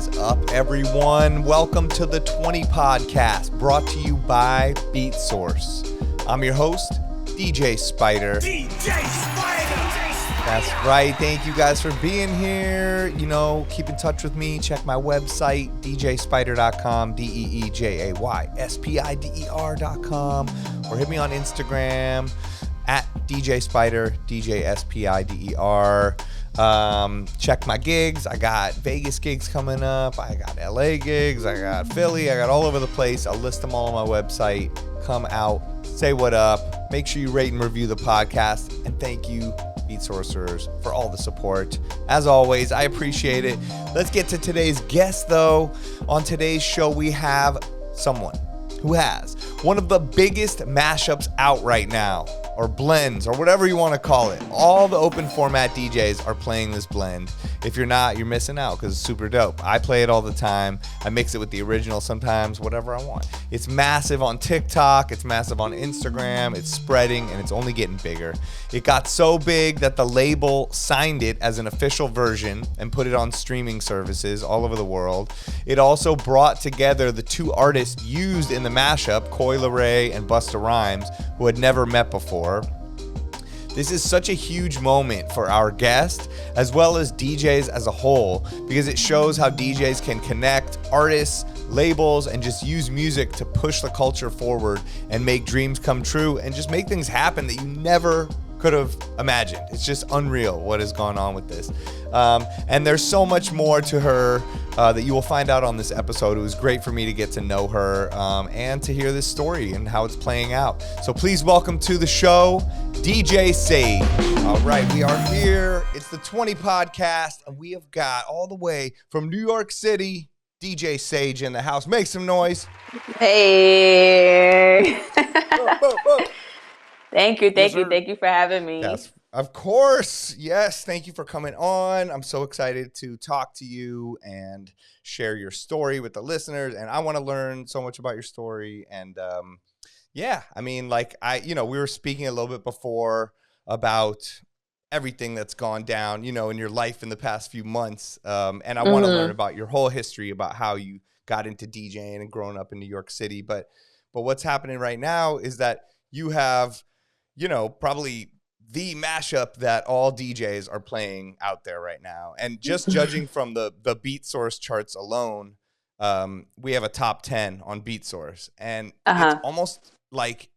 is up, everyone? Welcome to the 20 podcast, brought to you by Beatsource. I'm your host, DJ Spider. DJ Spider! That's right. Thank you guys for being here. You know, keep in touch with me. Check my website, DJspider.com, DEEJAYSPIDER.com, or hit me on Instagram at DJ Spider, DJSPIDER. Check my gigs. I got Vegas gigs coming up. I got LA gigs. I got Philly. I got all over the place. I'll list them all on my website. Come out, say what up. Make sure you rate and review the podcast. And thank you, Beatsourcers, for all the support. As always, I appreciate it. Let's get to today's guest, though. On today's show, we have someone who has one of the biggest mashups out right now, or blends, or whatever you want to call it. All the open format DJs are playing this blend. If you're not, you're missing out because it's super dope. I play it all the time. I mix it with the original sometimes, whatever I want. It's massive on TikTok. It's massive on Instagram. It's spreading, and it's only getting bigger. It got so big that the label signed it as an official version and put it on streaming services all over the world. It also brought together the two artists used in the mashup, Coi Leray and Busta Rhymes, who had never met before. This is such a huge moment for our guest, as well as DJs as a whole, because it shows how DJs can connect artists, labels, and just use music to push the culture forward and make dreams come true and just make things happen that you never could have imagined. It's just unreal what has gone on with this. And there's so much more to her that you will find out on this episode. It was great for me to get to know her and to hear this story and how it's playing out. So please welcome to the show, DJ Saige. All right, we are here. It's the 20 podcast, and we have got all the way from New York City, DJ Saige in the house. Make some noise. Hey. Boom, boom, boom. Thank you for having me. Yes, of course. Yes, thank you for coming on. I'm so excited to talk to you and share your story with the listeners. And I want to learn so much about your story. And yeah, I mean, like we were speaking a little bit before about everything that's gone down, in your life in the past few months. And I want to learn about your whole history, about how you got into DJing and growing up in New York City. But what's happening right now is that you have probably the mashup that all DJs are playing out there right now. And just judging from the Beatsource charts alone, we have a top 10 on Beatsource. And it's almost like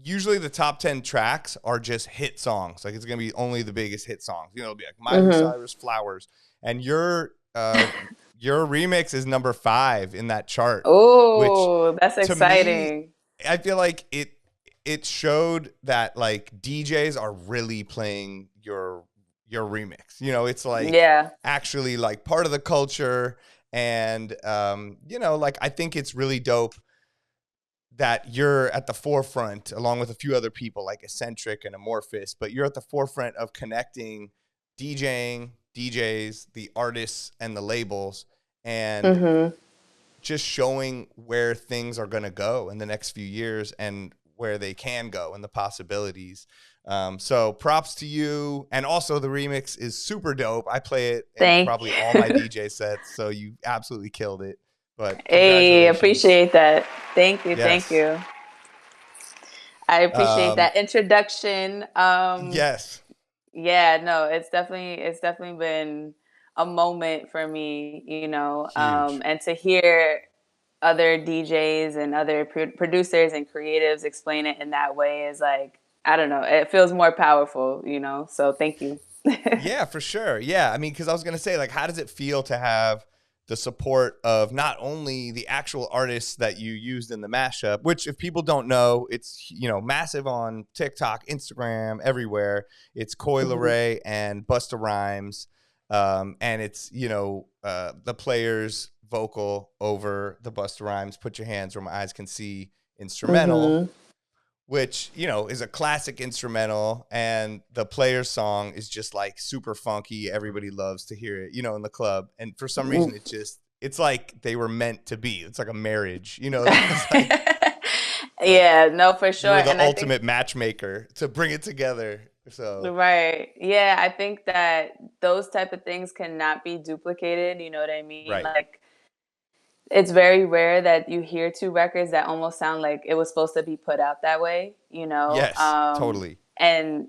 usually the top 10 tracks are just hit songs. Like it's going to be only the biggest hit songs. It'll be like Miley Cyrus, Flowers. And your remix is number 5 in that chart. Oh, that's exciting. Me, I feel like it showed that like DJs are really playing your remix. It's like actually like part of the culture. And, like I think it's really dope that you're at the forefront along with a few other people like Esentrik and Amorphous, but you're at the forefront of connecting DJing, DJs, the artists, and the labels, and just showing where things are going to go in the next few years and where they can go and the possibilities. So props to you. And also the remix is super dope. I play it in probably all my DJ sets. So you absolutely killed it. But hey, appreciate that. Thank you. Yes. Thank you. I appreciate that introduction. Yes. Yeah, no, it's definitely been a moment for me, and to hear other DJs and other producers and creatives explain it in that way is like, I don't know, it feels more powerful, so thank you. Yeah, for sure. Yeah, I mean, because I was going to say, like, how does it feel to have the support of not only the actual artists that you used in the mashup, which if people don't know, it's, massive on TikTok, Instagram, everywhere. It's Coi Leray and Busta Rhymes. And it's, the players vocal over the Busta Rhymes "Put Your Hands Where My Eyes Can See" instrumental, which is a classic instrumental, and the player's song is just like super funky. Everybody loves to hear it, in the club, and for some reason it's like they were meant to be. It's like a marriage, It's like, yeah, no, for sure. You're the ultimate matchmaker to bring it together. So Right. Yeah, I think that those type of things cannot be duplicated, you know what I mean? right. Like it's very rare that you hear two records that almost sound like it was supposed to be put out that way, you know? Yes, totally. And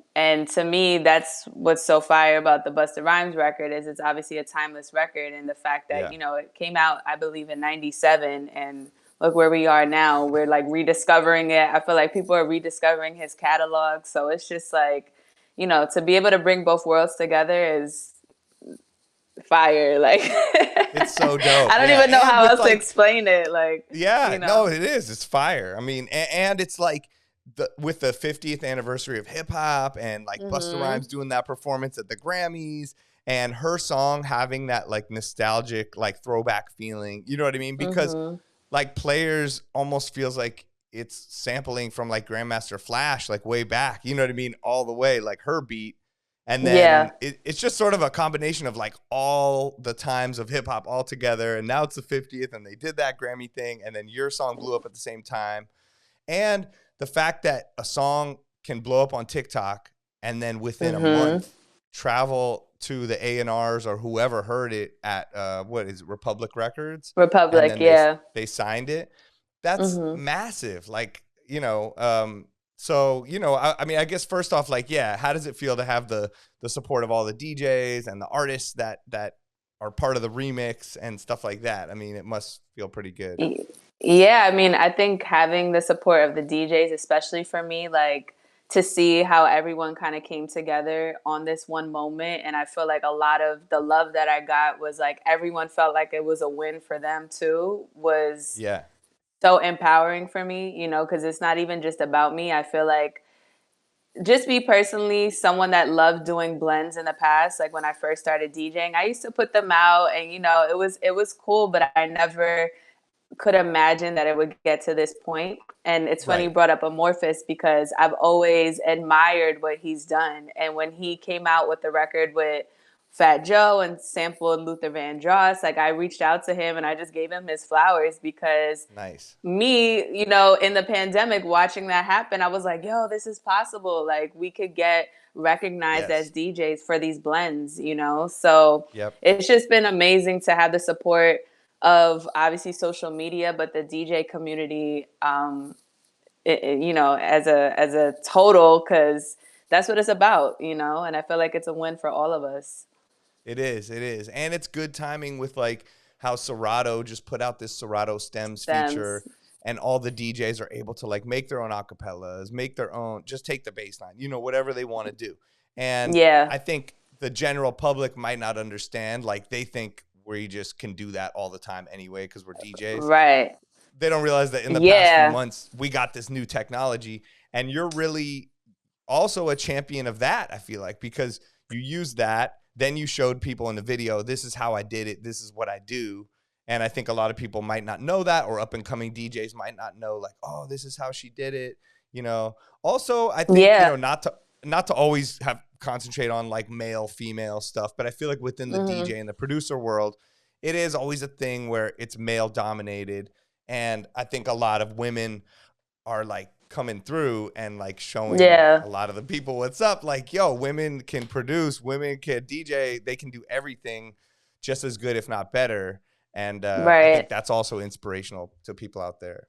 to me, that's what's so fire about the Busta Rhymes record is it's obviously a timeless record, and the fact that, Yeah. you know, it came out, I believe, in '97, and look where we are now. We're like rediscovering it. I feel like people are rediscovering his catalog. So it's just like, you know, to be able to bring both worlds together is fire. Like It's so dope. I don't Yeah. even know And how with else to like, explain it. Like, yeah, you no, know. it is. It's fire. I mean, and it's like with the 50th anniversary of hip hop and like Busta Mhm. Rhymes doing that performance at the Grammys and her song having that like nostalgic, like throwback feeling. You know what I mean? Because Mhm. like Players almost feels like it's sampling from like Grandmaster Flash, like way back. You know what I mean? All the way, like her beat. And then Yeah. it's just sort of a combination of like all the times of hip hop all together. And now it's the 50th and they did that Grammy thing. And then your song blew up at the same time. And the fact that a song can blow up on TikTok and then within a Mhm. month travel to the A&Rs or whoever heard it at what is it, Republic Records, and Republic, then yeah. they signed it. That's Mhm. massive. Like, so, I mean, I guess first off, like, yeah, how does it feel to have the support of all the DJs and the artists that are part of the remix and stuff like that? I mean, it must feel pretty good. Yeah, I mean, I think having the support of the DJs, especially for me, like to see how everyone kind of came together on this one moment. And I feel like a lot of the love that I got was like everyone felt like it was a win for them too, was Yeah. so empowering for me, you know, because it's not even just about me. I feel like just me personally, someone that loved doing blends in the past, like when I first started DJing, I used to put them out and you know, it was cool, but I never could imagine that it would get to this point. And it's funny you Right. brought up Amorphous because I've always admired what he's done. And when he came out with the record with Fat Joe and sampled Luther Vandross, like I reached out to him and I just gave him his flowers because Nice. me, you know, in the pandemic watching that happen, I was like, yo, this is possible. Like we could get recognized as Yes. DJs for these blends, you know? So Yep. it's just been amazing to have the support of obviously social media, but the DJ community, you know, as a total, because that's what it's about, you know, and I feel like it's a win for all of us. It is. It is. And it's good timing with like how Serato just put out this Serato Stems Stems. feature and all the DJs are able to like make their own acapellas, make their own, just take the bass line, whatever they want to do. And Yeah. I think the general public might not understand. Like they think we just can do that all the time anyway because we're DJs. Right. They don't realize that in the past few Yeah. months, we got this new technology and you're really also a champion of that, I feel like, because you used that. Then you showed people in the video, this is how I did it. This is what I do. And I think a lot of people might not know that, or up and coming DJs might not know, like, oh, this is how she did it. Also, I think, Yeah. not to always have concentrate on like male, female stuff, but I feel like within the Hmm. DJ and the producer world, it is always a thing where it's male dominated. And I think a lot of women are like coming through and like showing Yeah. a lot of the people what's up. Like, yo, women can produce, women can DJ, they can do everything just as good, if not better. And I think Right. that's also inspirational to people out there.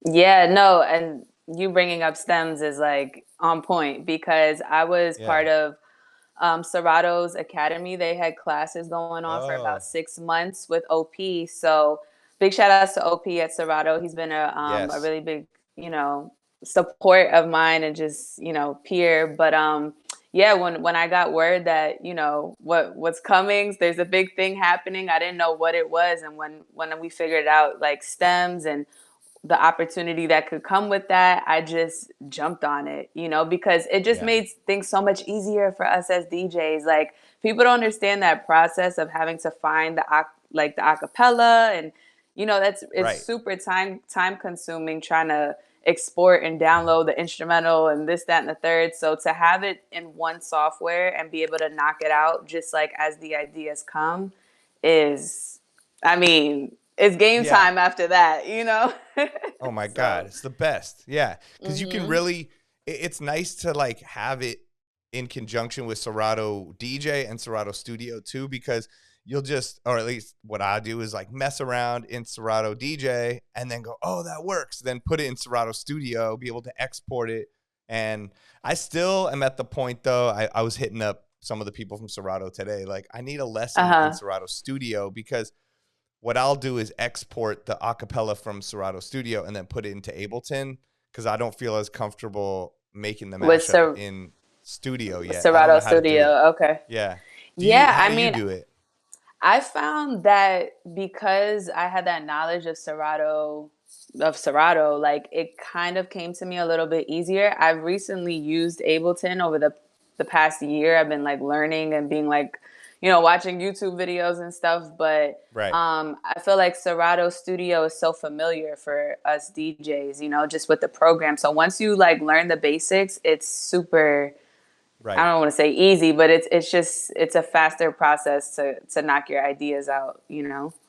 Yeah, no, and you bringing up stems is like on point because I was Yeah. part of Serato's Academy. They had classes going on for about Oh, 6 months with OP. So big shout outs to OP at Serato. He's been a yes. really big, you know, support of mine and just, you know, peer. But yeah, when I got word that, you know, what's coming, there's a big thing happening. I didn't know what it was. And when we figured out like stems and the opportunity that could come with that, I just jumped on it, you know, because it just Yeah. made things so much easier for us as DJs. Like people don't understand that process of having to find the acapella and you know that's it's Right. super time consuming trying to export and download the instrumental and this that and the third. So to have it in one software and be able to knock it out just like as the ideas come is I mean it's game Yeah. time after that, you know? Oh my God. So, It's the best. Yeah. Cause you can mhm. really, it's nice to like have it in conjunction with Serato DJ and Serato Studio too, because you'll just, or at least what I do is like mess around in Serato DJ and then go, oh, that works. Then put it in Serato Studio, be able to export it. And I still am at the point though, I was hitting up some of the people from Serato today. Like I need a lesson in Serato Studio, because what I'll do is export the acapella from Serato Studio and then put it into Ableton, because I don't feel as comfortable making the mashup in Studio yet. Serato Studio, okay. Yeah. How do you do it? I found that because I had that knowledge of Serato, like it kind of came to me a little bit easier. I've recently used Ableton over the past year. I've been like learning and being like, watching YouTube videos and stuff. But I feel like Serato Studio is so familiar for us DJs, just with the program. So once you like learn the basics, it's super. Right. I don't want to say easy, but it's a faster process to knock your ideas out,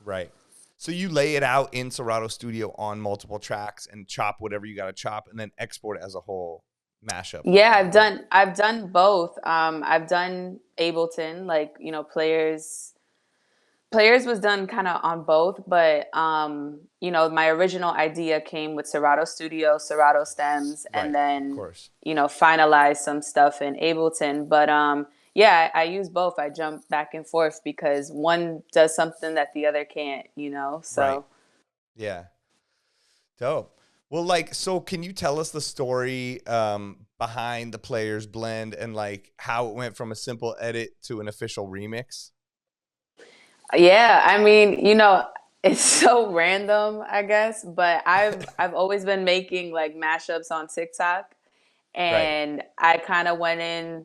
Right. So you lay it out in Serato Studio on multiple tracks and chop whatever you got to chop and then export it as a whole mashup. Yeah, I've done both. I've done Ableton, like, Players was done kind of on both, but my original idea came with Serato Studio, Serato Stems, and then finalize some stuff in Ableton. But I use both. I jump back and forth because one does something that the other can't. So right. Yeah, dope. Well, so can you tell us the story behind the Players blend and like how it went from a simple edit to an official remix? Yeah, I mean, it's so random, I guess, but I've always been making like mashups on TikTok, and I kind of went in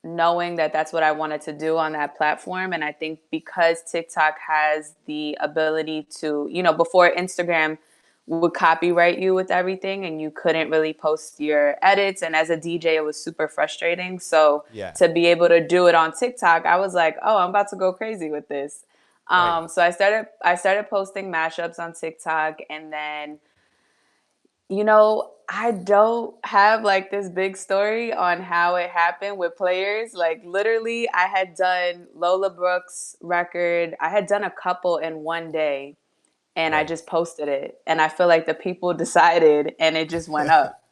knowing that that's what I wanted to do on that platform. And I think because TikTok has the ability to, before Instagram would copyright you with everything and you couldn't really post your edits. And as a DJ, it was super frustrating. So to be able to do it on TikTok, I was like, oh, I'm about to go crazy with this. So I started posting mashups on TikTok, and then, I don't have like this big story on how it happened with Players. Like literally I had done Lola Brooks' record. I had done a couple in one day, and I just posted it, and I feel like the people decided and it just went up.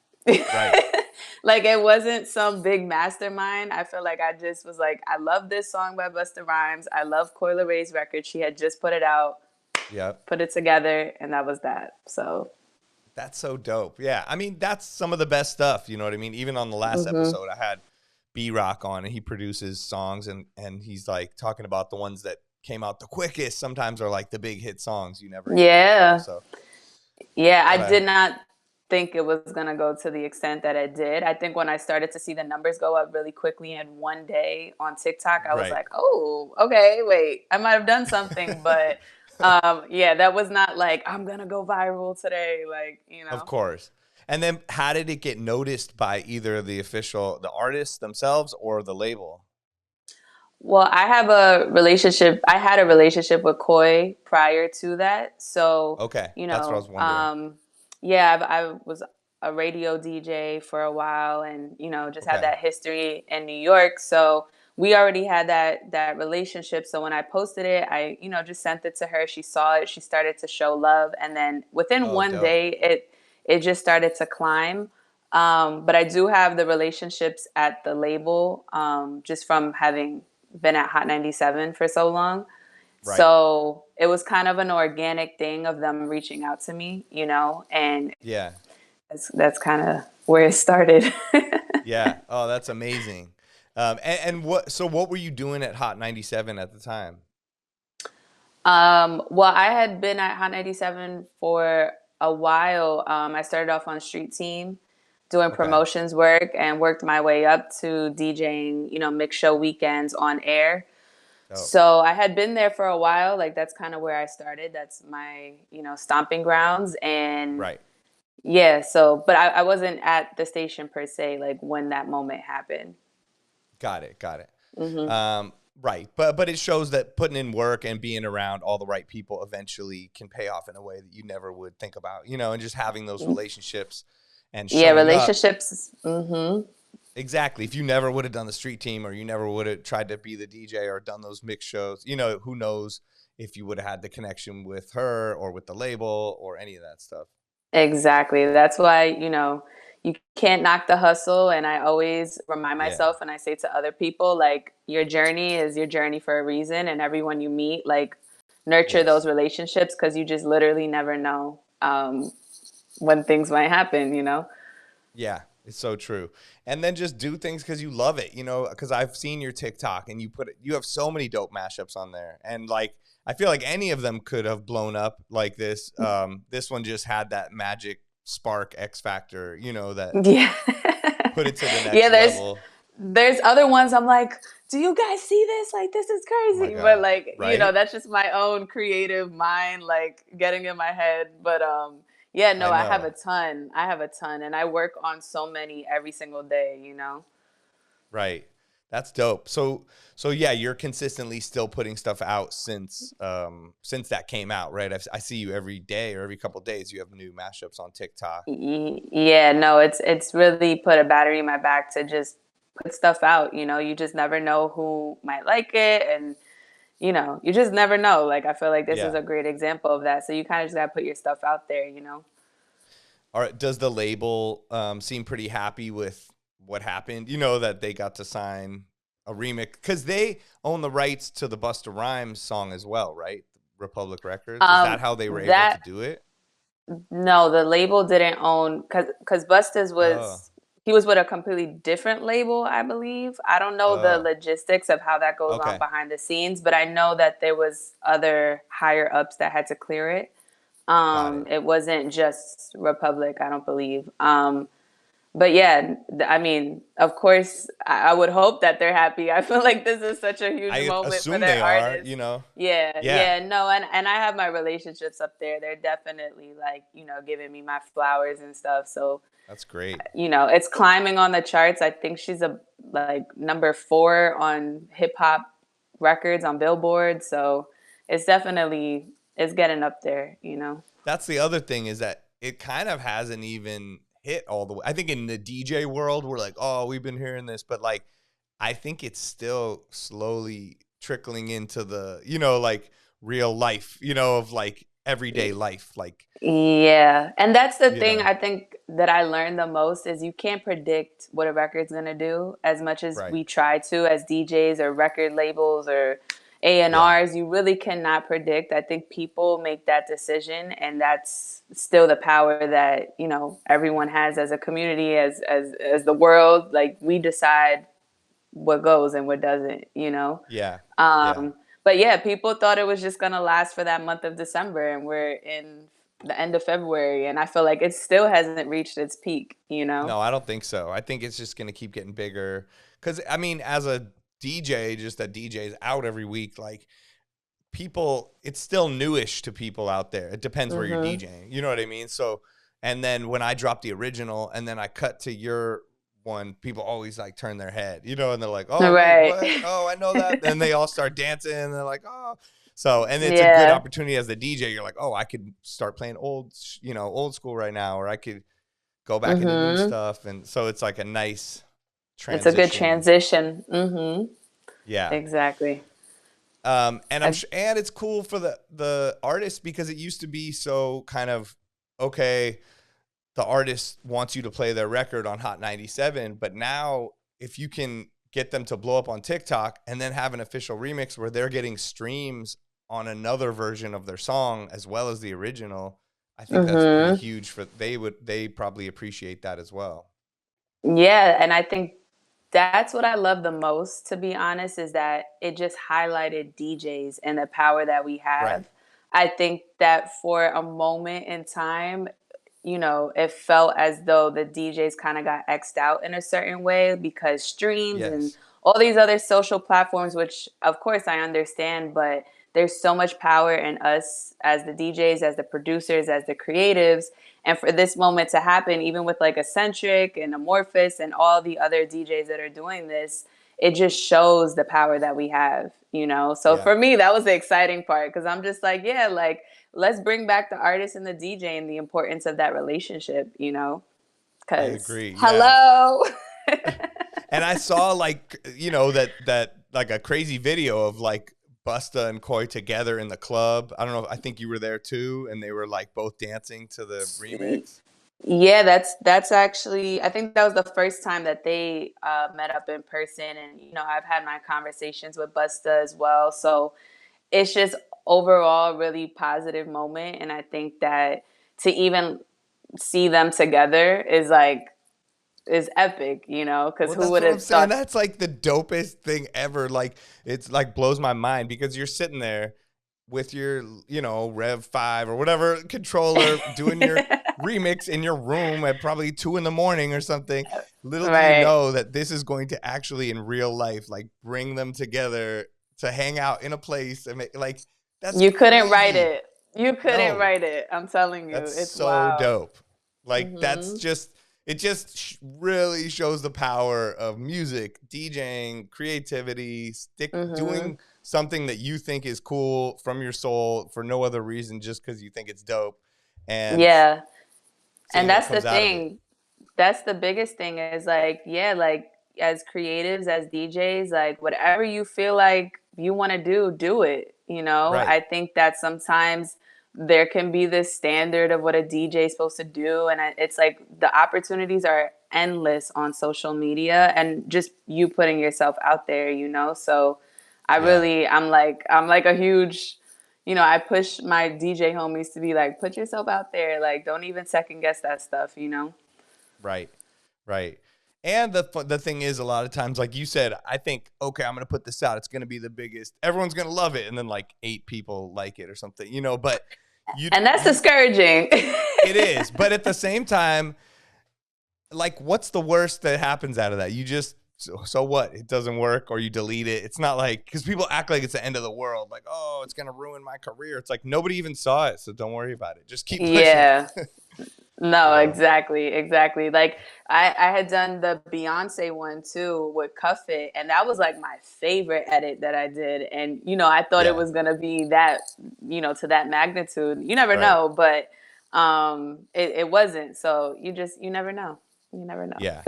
Like it wasn't some big mastermind. I feel like I just was like, I love this song by Busta Rhymes. I love Coi Leray's record. She had just put it out. Put it together, and that was that. So that's so dope. Yeah. I mean, that's some of the best stuff. You know what I mean? Even on the last episode, I had B-Rock on, and he produces songs, and he's like talking about the ones that came out the quickest sometimes are like the big hit songs you never hear. So I did not think it was going to go to the extent that it did. I think when I started to see the numbers go up really quickly in one day on TikTok, I was like, oh, okay, wait, I might have done something. But that was not like, I'm going to go viral today. Like, Of course. And then how did it get noticed by either the artists themselves or the label? Well, I had a relationship with Coi prior to that. So, that's what I was wondering. I was a radio DJ for a while, and just had that history in New York. So we already had that relationship. So when I posted it, I just sent it to her. She saw it. She started to show love, and then within one day, it just started to climb. But I do have the relationships at the label, just from having been at Hot 97 for so long. So it was kind of an organic thing of them reaching out to me, and that's kind of where it started. Oh, that's amazing. And what were you doing at Hot 97 at the time? Well, I had been at Hot 97 for a while. I started off on Street Team doing promotions work, and worked my way up to DJing, mix show weekends on air. So I had been there for a while. Like that's kind of where I started. That's my, stomping grounds. And but I wasn't at the station per se, like when that moment happened. Got it. Right. But it shows that putting in work and being around all the right people eventually can pay off in a way that you never would think about, and just having those relationships and showing relationships. Up. Exactly. If you never would have done the street team, or you never would have tried to be the DJ or done those mix shows, you know, who knows if you would have had the connection with her or with the label or any of that stuff. Exactly. That's why, you know, you can't knock the hustle. And I always remind Yeah. myself, and I say to other people, like, your journey is your journey for a reason. And everyone you meet, like, nurture those Yes. relationships, because you just literally never know when things might happen, you know? Yeah, it's so true. And then just do things because you love it, you know, because I've seen your TikTok and you have so many dope mashups on there. And like, I feel like any of them could have blown up like this. This one just had that magic spark X factor, you know, that Yeah. put it to the Yeah, next level. there's other ones I'm like, do you guys see this? Like, this is Oh my crazy. But God. like, you know, Right? that's just my own creative mind, like getting in my head. But yeah, no, I I have a know. ton. I have a ton, and I work on so many every single day, you know? Right. That's dope. So yeah, you're consistently still putting stuff out since that came out, right? I see you every day or every couple of days. You have new mashups on TikTok. Yeah, no, it's really put a battery in my back to just put stuff out, you know? You just never know who might like it, and you know, you just never know. Like, I feel like this is Yeah. a great example of that. So you kind of just got to put your stuff out there, you know? All right. Does the label seem pretty happy with what happened? You know, that they got to sign a remix because they own the rights to the Busta Rhymes song as well, right? Republic Records. Is that how they were able to That do it? No, the label didn't own, because Busta's Oh, he was with a completely different label, I believe. I don't know the oh, logistics of how that goes on okay. behind the scenes, but I know that there was other higher ups that had to clear it. Got it. It wasn't just Republic, I don't believe. But yeah, I mean, of course, I would hope that they're happy. I feel like this is such a huge I moment for assume they their are, artists. you know? Yeah, Yeah. yeah, no, and I have my relationships up there. They're definitely, like, you know, giving me my flowers and stuff. So, That's great. you know, it's climbing on the charts. I think she's a like number 4 on hip hop records on Billboard. So it's getting up there, you know. That's the other thing is that it kind of hasn't even hit all the way. I think in the DJ world, we're like, oh, we've been hearing this, but like, I think it's still slowly trickling into the, you know, like real life, you know, of like everyday life, like, Yeah. And that's the you thing know, I think that I learned the most is you can't predict what a record's going to do as much as right. we try to as DJs or record labels or Yeah. A&Rs. You really cannot predict. I think people make that decision, and that's still the power that, you know, everyone has as a community, as the world. Like, we decide what goes and what doesn't, you know? Yeah. Yeah. Um, but yeah, people thought it was just gonna last for that month of December, and we're in the end of February, and I feel like it still hasn't reached its peak, you know? No, I don't think so. I think it's just going to keep getting bigger. Cause I mean, as a DJ, just that DJ's out every week, like, people, it's still newish to people out there. It depends where you're Hmm. DJing. You know what I mean? So, and then when I drop the original and then I cut to your one, people always like turn their head, you know, and they're like, oh, wait, Right. what? Oh, I know that. Then they all start dancing and they're like, oh. So, and it's a good Yeah. opportunity as the DJ. You're like, oh, I could start playing old school right now, or I could go back into new Hmm. stuff. And so it's like a nice It's a good transition. transition. Hmm. Yeah. Exactly. And and it's cool for the artist because it used to be so kind of okay. The artist wants you to play their record on Hot 97, but now if you can get them to blow up on TikTok and then have an official remix where they're getting streams on another version of their song as well as the original, I think that's pretty Hmm. huge for they probably appreciate that as well. Yeah, and I think that's what I love the most, to be honest, is that it just highlighted DJs and the power that we Right. have. I think that for a moment in time, you know, it felt as though the DJs kind of got X'd out in a certain way because streams and Yes. all these other social platforms, which of course I understand, but there's so much power in us as the DJs, as the producers, as the creatives. And for this moment to happen, even with like Esentrik and Amorphous and all the other DJs that are doing this, it just shows the power that we have, you know? So Yeah. for me, that was the exciting part because I'm just like, yeah, like, let's bring back the artist and the DJ and the importance of that relationship, you know? I Because agree. Yeah. hello. And I saw like, that like a crazy video of like Busta and Coi together in the club. I don't know. I think you were there too. And they were like both dancing to the remix. Yeah, that's actually, I think that was the first time that they met up in person. And, I've had my conversations with Busta as well. So it's just overall really positive moment. And I think that to even see them together is epic, because Well, who that's would what I'm have saying. thought? That's like the dopest thing ever. Like, it's like blows my mind because you're sitting there with your, Rev 5 or whatever controller doing your remix in your room at probably 2 a.m. or something. Little do you Right. know that this is going to actually in real life, like bring them together to hang out in a place and make, like, that's You couldn't write crazy. it. You couldn't No, write it. I'm telling you, that's it's so wild. dope. Like, that's Hmm. just, it just really shows the power of music, DJing, creativity, Hmm. doing something that you think is cool from your soul for no other reason, just because you think it's dope, and Yeah. And seeing what that's the comes out of it. thing. That's the biggest thing is like, yeah, like as creatives, as DJs, like whatever you feel like you want to do it. Right. I think that sometimes there can be this standard of what a DJ is supposed to do. And it's like the opportunities are endless on social media and just you putting yourself out there. So Yeah. I'm like a huge, I push my DJ homies to be like, put yourself out there. Like, don't even second guess that stuff. Right. Right. And the thing is, a lot of times, like you said, I think, okay, I'm gonna put this out. It's gonna be the biggest. Everyone's gonna love it, and then like 8 people like it or something. But And that's you discouraging. it is. But at the same time, like, what's the worst that happens out of that? You just, so what? It doesn't work, or you delete it. It's not like, because people act like it's the end of the world. Like, oh, it's gonna ruin my career. It's like nobody even saw it, so don't worry about it. Just keep pushing. Yeah. No, So exactly. Like I had done the Beyonce one too with Cuff It, and that was like my favorite edit that I did. And I thought it yeah, was gonna be that, to that magnitude. You never right. know, but it wasn't. So you never know. You never know. Yeah.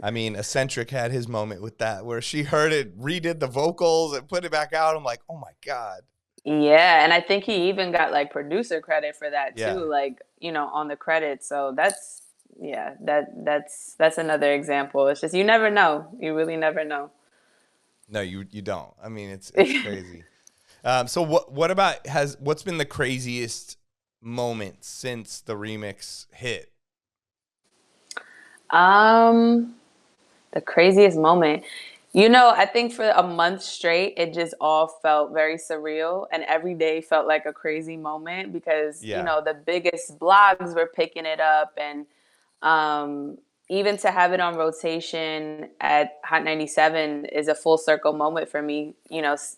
I mean, Esentrik had his moment with that where she heard it, redid the vocals, and put it back out. I'm like, oh my God. Yeah, and I think he even got like producer credit for that Yeah. too, like, on the credits. So that's yeah, that's another example. It's just you never know. You really never know. No, you don't. I mean, it's crazy. So what about what's been the craziest moment since the remix hit? Um, the craziest moment. I think for a month straight, it just all felt very surreal, and every day felt like a crazy moment because, Yeah. the biggest blogs were picking it up, and even to have it on rotation at Hot 97 is a full circle moment for me,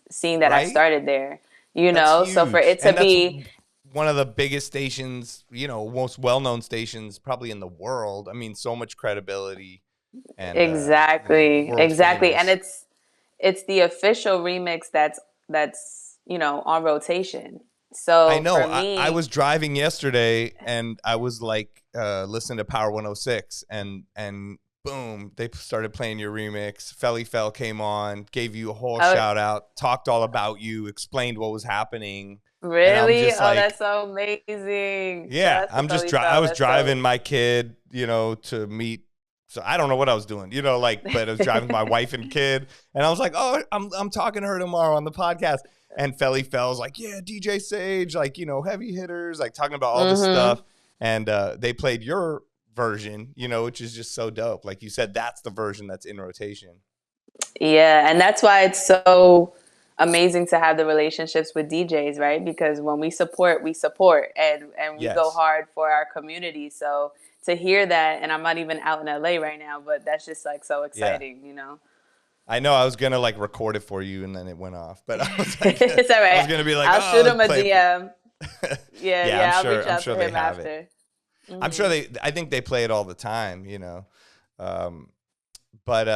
seeing that I Right? started there, That's so for huge. it to And that's be one of the biggest stations, most well-known stations probably in the world. I mean, so much credibility and world exactly. And famous. it's the official remix that's on rotation. I So know. for I me, was driving yesterday and I was like listening to Power 106 and boom, they started playing your remix. Felly Fell came on, gave you a whole oh, shout out, talked all about you, explained what was happening. And I'm really? just Oh, like, that's so amazing. Shout yeah, out to Felly I Fell. was That's so driving my kid, to meet. So I don't know what I was doing, like, but I was driving my wife and kid, and I was like, oh, I'm talking to her tomorrow on the podcast. And Felly Fell's like, yeah, DJ Saige, like, heavy hitters, like talking about all this mm-hmm. stuff. And they played your version, which is just so dope. Like you said, that's the version that's in rotation. Yeah, and that's why it's so amazing to have the relationships with DJs, right? Because when we support and we go Yes. hard for our community. So to hear that, and I'm not even out in LA right now, but that's just like so Yeah. exciting. I know I was going to like record it for you and then it went off, but I was like, It's all I was right. going to be like, I'll shoot oh, him a play it. DM. Yeah, I'll reach I'm out sure to they him have it. after. I'm sure I think they play it all the time, Um, but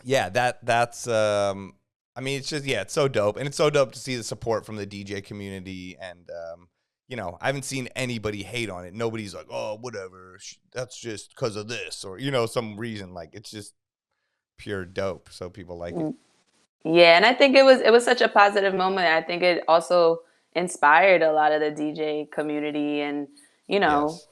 yeah, that's I mean, it's just, yeah, it's so dope. And it's so dope to see the support from the DJ community. And, I haven't seen anybody hate on it. Nobody's like, oh, whatever. That's just because of this or, some reason. Like, it's just pure dope. So people like it. Yeah, and I think it was such a positive moment. I think it also inspired a lot of the DJ community and, you know, Yes.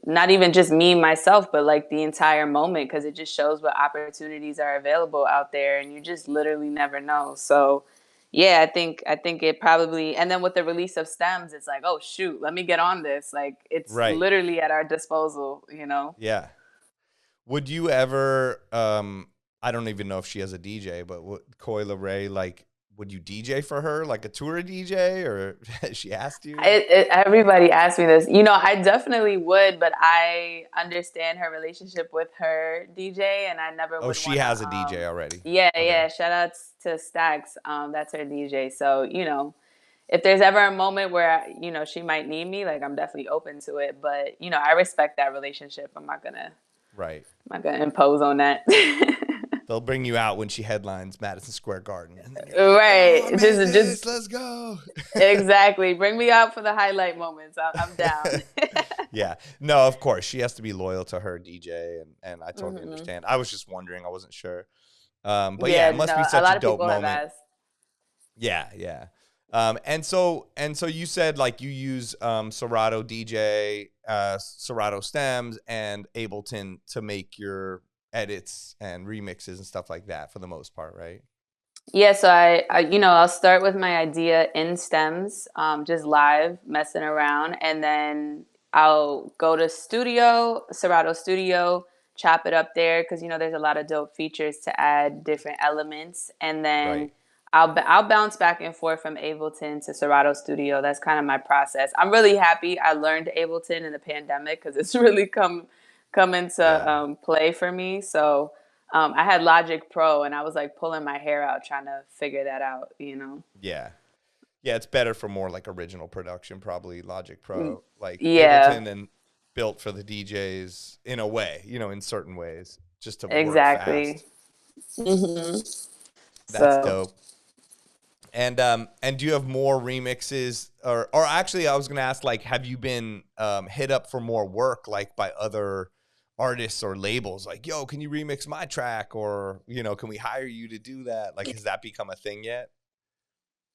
not even just me myself, but like the entire moment, because it just shows what opportunities are available out there and you just literally never know. So yeah, I think it probably, and then with the release of stems, it's like, oh shoot, let me get on this. Like it's Right. literally at our disposal, you know? Yeah. Would you ever? I don't even know if she has a DJ, but Coi Leray, like, would you DJ for her, like a tour DJ, or has she asked you? Everybody asks me this. You know, I definitely would, but I understand her relationship with her DJ, and I never Oh, would she want to. has a DJ already. Yeah, Okay. yeah. Shout outs to Stacks. That's her DJ. So you know, if there's ever a moment where you know she might need me, like I'm definitely open to it. But you know, I respect that relationship. Right. I'm not gonna impose on that. They'll bring you out when she headlines Madison Square Garden, and then you're like, Right. "Oh, Memphis, let's go." Exactly. Bring me out for the highlight moments. I'm down. Yeah. No, of course she has to be loyal to her DJ, and I totally Hmm. understand. I was just wondering. I wasn't sure. But yeah, Yeah, it must be no, a such a lot of dope people have moment. asked. Yeah, yeah. And so you said like you use Serato DJ, Serato stems, and Ableton to make your edits and remixes and stuff like that for the most part, right? Yeah, so you know, I'll start with my idea in stems, just live messing around, and then I'll go to Serato Studio, chop it up there because you know there's a lot of dope features to add different elements, and then Right. I'll bounce back and forth from Ableton to Serato Studio. That's kind of my process. I'm really happy I learned Ableton in the pandemic because it's really come into Yeah. play for me. So. I had Logic Pro and I was like pulling my hair out trying to figure that out, you know? Yeah. Yeah, it's better for more like original production, probably Logic Mm, Pro, like yeah, Ableton and built for the DJs in a way, in certain ways, just to work exactly. fast. Hmm. That's So, dope. And do you have more remixes or actually I was gonna ask, like, have you been hit up for more work, like by other artists or labels, like, yo, can you remix my track, or can we hire you to do that? Like, has that become a thing yet?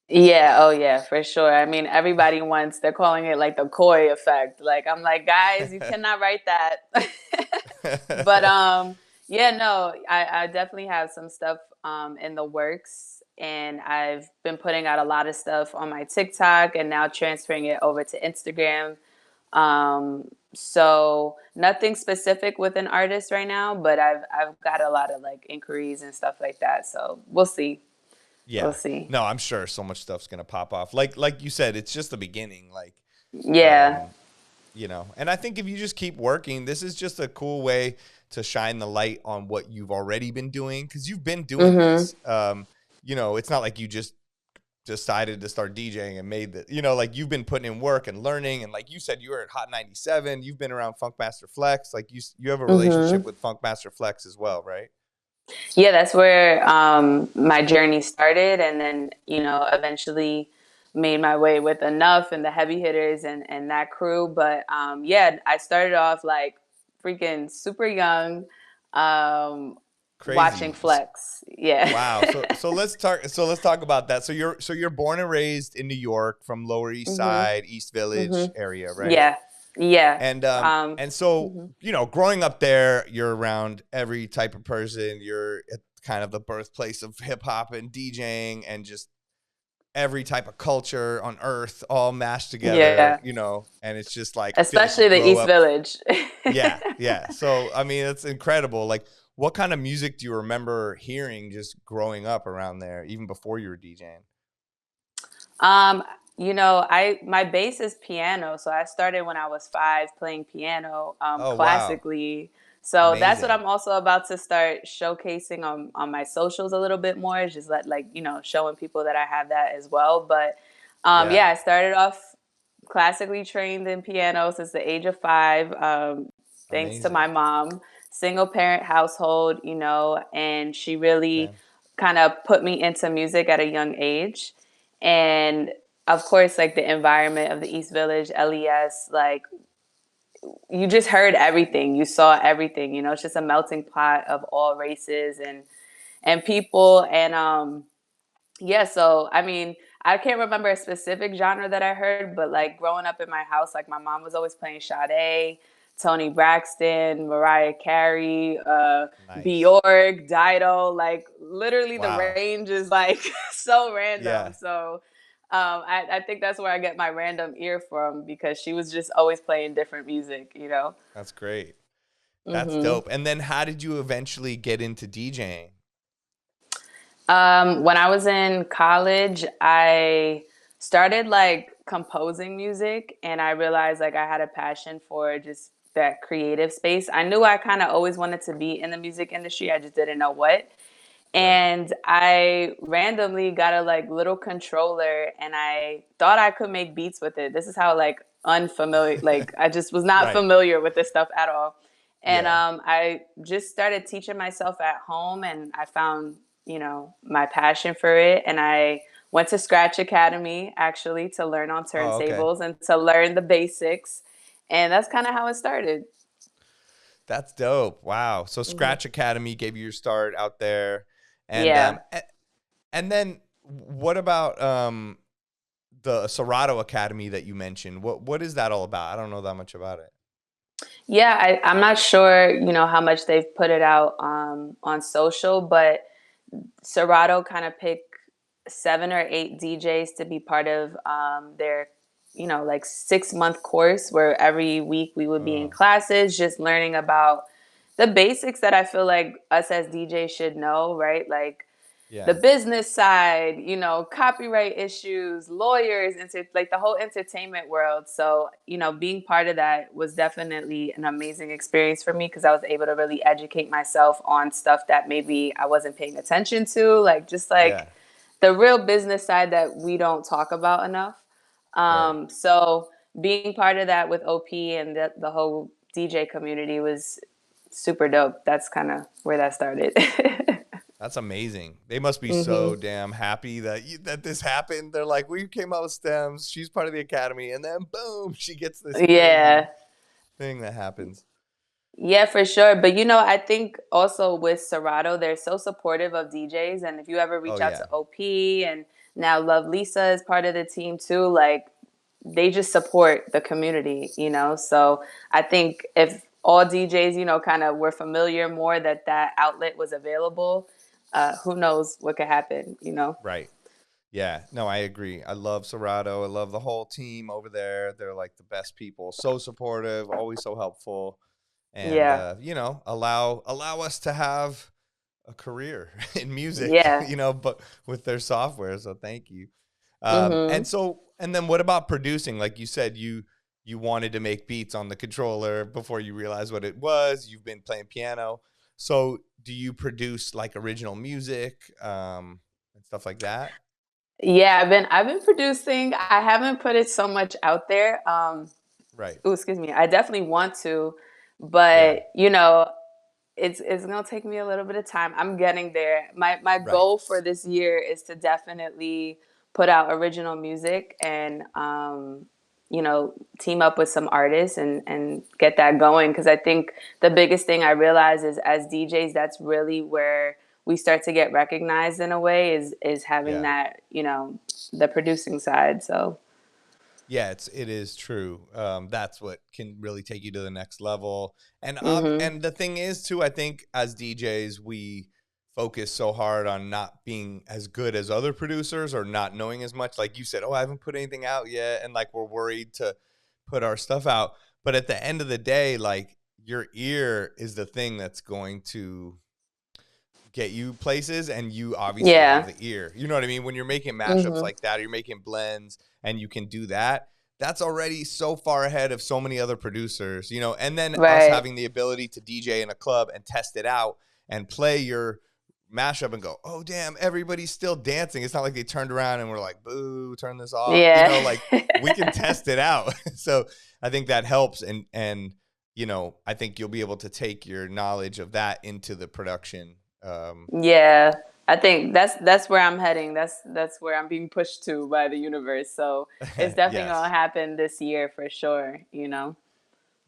yeah, oh yeah, for sure. I mean, everybody wants, they're calling it like the Koi effect. Like, I'm like, guys, you cannot write that. But yeah, no, I definitely have some stuff in the works, and I've been putting out a lot of stuff on my TikTok and now transferring it over to Instagram. So nothing specific with an artist right now, but I've got a lot of like inquiries and stuff like that. So we'll see. We'll Yeah. see. No, I'm sure so much stuff's gonna pop off. Like you said, it's just the beginning. Like, Yeah. um, and I think if you just keep working, this is just a cool way to shine the light on what you've already been doing, because you've been doing Mhm. this. It's not like you just decided to start DJing and made that. Like, you've been putting in work and learning, and like you said, you were at Hot 97. You've been around Funkmaster Flex. Like, you have a relationship Mhm. with Funkmaster Flex as well, right? Yeah, that's where my journey started, and then you know eventually made my way with Enough and the heavy hitters and that crew. But yeah, I started off like freaking super young, watching Crazy. Flex. Yeah. Wow. So let's talk. So let's talk about that. So you're born and raised in New York, from Lower East Mhm. Side, East Village Mhm. area, right? Yeah. Yeah. And so Mhm. growing up there, you're around every type of person. You're at kind of the birthplace of hip hop and DJing, and just every type of culture on earth all mashed together. Yeah. And it's just like, I feel like you Especially the grow East up. Village. Yeah, yeah. So I mean, it's incredible. Like, what kind of music do you remember hearing just growing up around there, even before you were DJing? Um, you know, my base is piano, so I started when I was 5 playing piano, Oh, wow. classically. So that's what Amazing. I'm also about to start showcasing on my socials a little bit more. Is just like you know showing people that I have that as well. But Yeah. yeah, I started off classically trained in piano since the age of 5. Thanks to my Amazing. mom, single parent household, you know, and she Okay. really kind of put me into music at a young age. And of course, like the environment of the East Village, LES, like you just heard everything, you saw everything. You know, it's just a melting pot of all races and people. And yeah, so I mean, I can't remember a specific genre that I heard, but like growing up in my house, like my mom was always playing Sade, Toni Braxton, Mariah Carey, Nice. Bjork, Dido. Like literally, the Wow. range is like so random. Yeah, So I think that's where I get my random ear from, because she was just always playing different music. You know. that's great. That's Hmm. dope. And then how did you eventually get into DJing? When I was in college, I started like composing music, and I realized like I had a passion for just that creative space. I knew I kind of always wanted to be in the music industry. I just didn't know what. Right. And I randomly got a like little controller, and I thought I could make beats with it. This is how like unfamiliar, like I just was not Right. familiar with this stuff at all. And Yeah. I just started teaching myself at home, and I found, my passion for it. And I went to Scratch Academy actually to learn on Oh, okay. turntables and to learn the basics. And that's kind of how it started. That's dope. Wow. So Hmm. Scratch Academy gave you your start out there. And Yeah. and then what about the Serato Academy that you mentioned? What is that all about? I don't know that much about it. Yeah, I'm not sure, how much they've put it out on social, but Serato kind of pick 7 or 8 DJs to be part of their, like 6 month course, where every week we would be in Oh, classes, just learning about the basics that I feel like us as DJs should know, right? Like the yeah. business side, copyright issues, lawyers, like the whole entertainment world. So, being part of that was definitely an amazing experience for me, because I was able to really educate myself on stuff that maybe I wasn't paying attention to, like just like Yeah. the real business side that we don't talk about enough. Right. So being part of that with OP and the whole DJ community was super dope. That's kind of where that started. That's amazing. They must be so Hmm. damn happy that that this happened. They're like, we came out with stems. She's part of the academy, and then boom, she gets this crazy Yeah. thing that happens. Yeah, for sure. But I think also with Serato, they're so supportive of DJs. And if you ever Oh reach out yeah, to OP, and now Love Lisa is part of the team too, like they just support the community. So I think if all DJs, kind of were familiar more that outlet was available, who knows what could happen. right. Yeah, no, I agree. I love Serato. I love the whole team over there. They're like the best people. So supportive, always so helpful, and Yeah. allow us to have a career in music. Yeah. But with their software. So thank you. Hmm. And then what about producing? Like you said, you wanted to make beats on the controller before you realized what it was. You've been playing piano. So do you produce like original music and stuff like that? Yeah, I've been producing. I haven't put it so much out there. Right. Oh, excuse me. I definitely want to, Yeah. but it's gonna take me a little bit of time. I'm getting there. My Right. goal for this year is to definitely put out original music, and team up with some artists and get that going. Because I think the biggest thing I realize is, as DJs, that's really where we start to get recognized in a way, is having Yeah. that, the producing side. So Yeah, it is true. That's what can really take you to the next level. hmm. And the thing is too, I think as DJs we focus so hard on not being as good as other producers or not knowing as much. Like you said, oh, I haven't put anything out yet, and like we're worried to put our stuff out. But at the end of the day, like your ear is the thing that's going to get you places, and you obviously have Yeah. the ear. You know what I mean? When you're making mashups Hmm. like that, or you're making blends and you can do that, that's already so far ahead of so many other producers, and then us Right. having the ability to DJ in a club and test it out and play your mashup and go, oh damn, everybody's still dancing. It's not like they turned around and were like, boo, turn this off. Yeah. Like we can test it out. So I think that helps, and I think you'll be able to take your knowledge of that into the production. Yeah, I think that's where I'm heading. That's where I'm being pushed to by the universe. So it's definitely gonna Yes. happen this year for sure.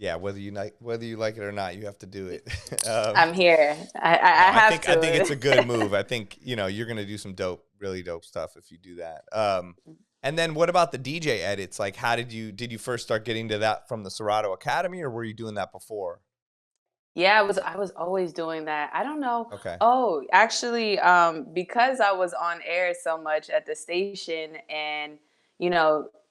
Yeah, whether you like it or not, you have to do it. I'm here. I No, have to. I think it's a good move. I think, you know, you're gonna do some really dope stuff if you do that. And then what about the DJ edits? Like, how did you first start getting to that from the Serato Academy, or were you doing that before? Yeah, I was always doing that. I don't know. Okay. Oh, actually, because I was on air so much at the station, and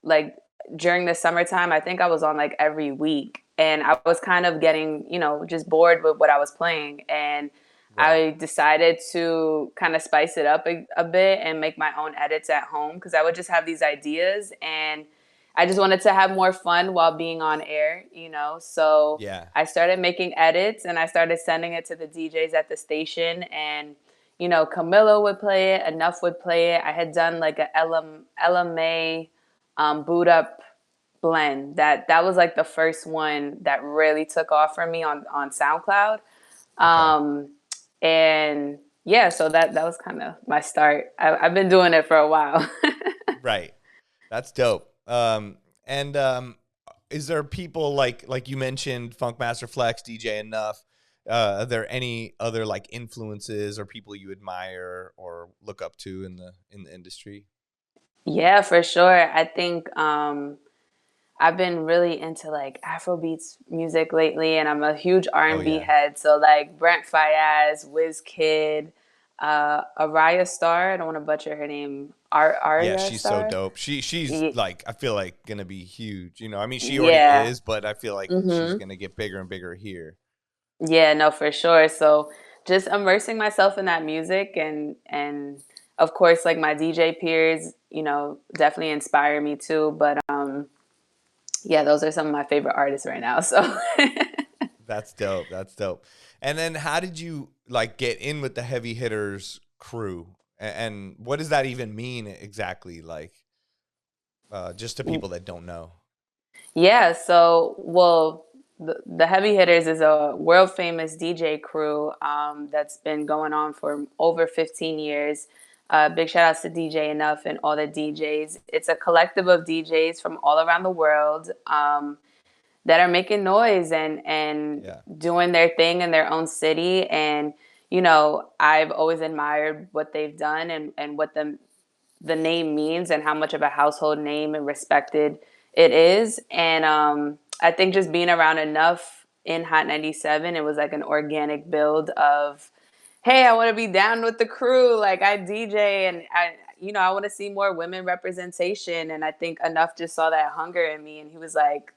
like during the summertime, I think I was on like every week, and I was kind of getting, just bored with what I was playing, and Right. I decided to kind of spice it up a bit and make my own edits at home because I would just have these ideas and I just wanted to have more fun while being on air. So Yeah. I started making edits and I started sending it to the DJs at the station. And, Camilla would play it, Enough would play it. I had done like a LMA boot up blend. That was like the first one that really took off for me on SoundCloud. Okay. And yeah, so that was kind of my start. I've been doing it for a while. Right. That's dope. And is there people like you mentioned Funkmaster Flex, DJ Enough? Are there any other like influences or people you admire or look up to in the industry? Yeah, for sure. I think I've been really into like Afrobeats music lately, and I'm a huge Oh R&B yeah. head. So like Brent Fayez, Wizkid, Araya Star. I don't want to butcher her name. Yeah, Arya she's so Star. dope. She's like, I feel like gonna be huge. You know, I mean, she already Yeah. is, but I feel like she's Mhm. gonna get bigger and bigger here. Yeah, no, for sure. So just immersing myself in that music and of course like my DJ peers, definitely inspire me too. But yeah, those are some of my favorite artists right now. So That's dope. That's dope. And then how did you like get in with the heavy hitters crew? And what does that even mean exactly? Like, just to people that don't know. yeah, so well, the Heavy Hitters is a world famous DJ crew that's been going on for over 15 years. Big shout outs to DJ Enough and all the DJs. It's a collective of DJs from all around the world that are making noise and Yeah. doing their thing in their own city. And I've always admired what they've done and what the name means and how much of a household name and respected it is. And I think just being around enough in Hot 97, it was like an organic build of, hey, I want to be down with the crew. Like I DJ and I want to see more women representation. And I think Enough just saw that hunger in me and he was like,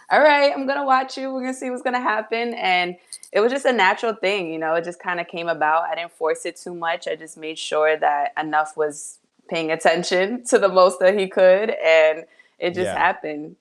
all right, I'm going to watch you. We're going to see what's going to happen. And it was just a natural thing. It just kind of came about. I didn't force it too much. I just made sure that Enough was paying attention to the most that he could. And it just Yeah. happened.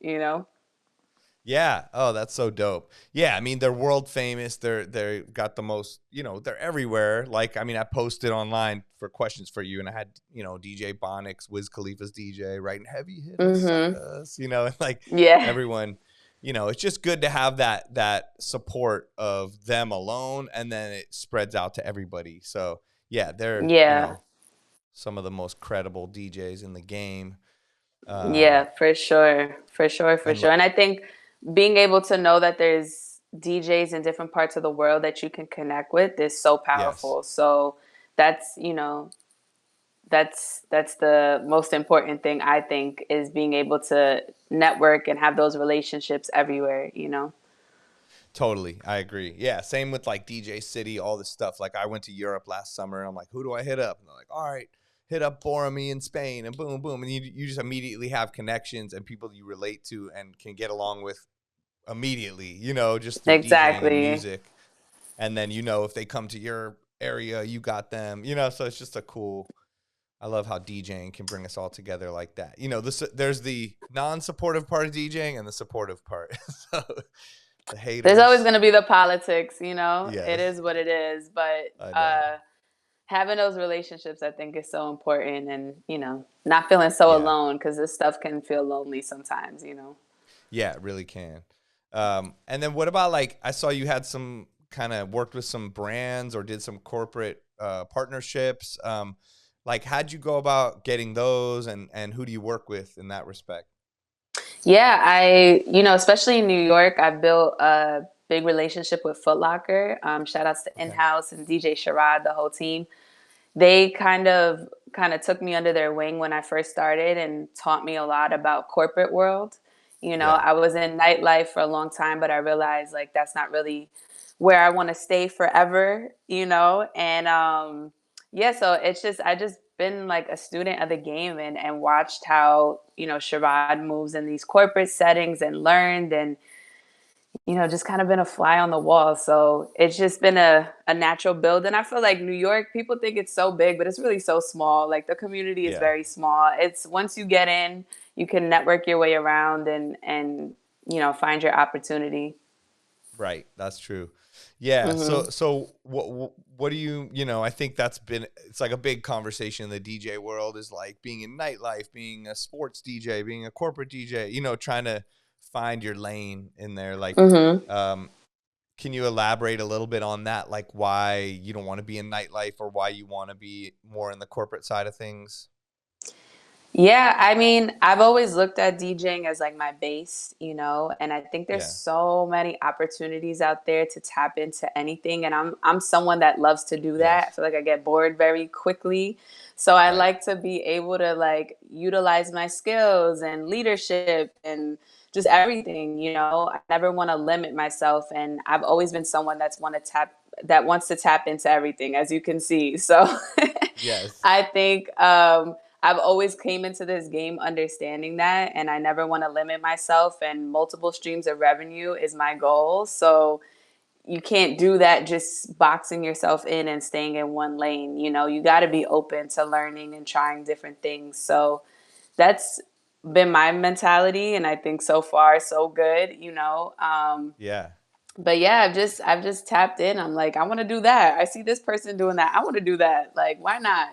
Yeah. Oh, that's so dope. Yeah. I mean, they're world famous. They're got the most, they're everywhere. Like, I mean, I posted online for questions for you and I had, DJ Bonix, Wiz Khalifa's DJ, writing heavy hitters, suckers, and like Yeah. everyone, it's just good to have that support of them alone. And then it spreads out to everybody. So yeah, they're, Yeah. some of the most credible DJs in the game. Yeah, for sure. For sure. For And sure. And I think being able to know that there's DJs in different parts of the world that you can connect with is so yes. powerful. So that's, that's the most important thing I think is being able to network and have those relationships everywhere. Totally. I agree. Yeah. Same with like DJ City, all this stuff. Like I went to Europe last summer and I'm like, who do I hit up? And they're like, all right, hit up Boromir in Spain and boom, boom. And you just immediately have connections and people you relate to and can get along with immediately, just through DJing and Exactly. music. And then, if they come to your area, you got them, so it's just I love how DJing can bring us all together like that. There's the non-supportive part of DJing and the supportive part. So the There's always haters. going to be the politics. It Yes. is what it is. But I know. having those relationships, I think, is so important and, not feeling so Yeah. alone because this stuff can feel lonely sometimes. Yeah, it really can. And then what about like, I saw you had some kind of worked with some brands or did some corporate partnerships. Like how'd you go about getting those and who do you work with in that respect? Yeah, especially in New York, I built a big relationship with Foot Locker. Shout outs to Okay. In-House and DJ Sharad, the whole team. They kind of took me under their wing when I first started and taught me a lot about corporate world. Yeah. I was in nightlife for a long time, but I realized like that's not really where I want to stay forever, and yeah, so it's just I just been like a student of the game and watched how, Sharad moves in these corporate settings and learned and just kind of been a fly on the wall. So it's just been a natural build. And I feel like New York, people think it's so big, but it's really so small. Like the community is Yeah. very small. It's once you get in, you can network your way around and find your opportunity. Right. That's true. Yeah. Hmm. So what do I think it's like a big conversation in the DJ world is like being in nightlife, being a sports DJ, being a corporate DJ, trying to find your lane in there. Like, Hmm. um, can you elaborate a little bit on that? Like why you don't want to be in nightlife or why you want to be more in the corporate side of things? Yeah, I mean, I've always looked at DJing as like my base, and I think there's Yeah. so many opportunities out there to tap into anything, and I'm someone that loves to do that. I Yes. feel like I get bored very quickly. So I Right. like to be able to like utilize my skills and leadership and just everything, I never want to limit myself, and I've always been someone that wants to tap into everything, as you can see. So Yes. I think I've always came into this game understanding that, and I never want to limit myself, and multiple streams of revenue is my goal. So you can't do that just boxing yourself in and staying in one lane. You got to be open to learning and trying different things. So that's been my mentality, and I think so far so good. Yeah. But yeah, I've just tapped in. I'm like, I want to do that. I see this person doing that. I want to do that. Like, why not?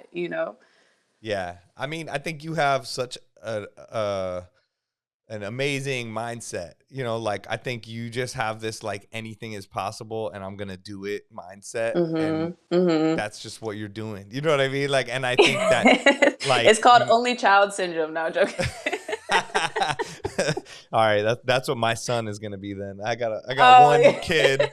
Yeah. I mean, I think you have such an amazing mindset. Like I think you just have this like anything is possible and I'm gonna do it mindset, and Mhm. Mhm. that's just what you're doing. You know what I mean? Like, and I think that like It's called only child syndrome. No, I'm joking. all right, that's what my son is gonna be then. I got Oh one yeah. kid,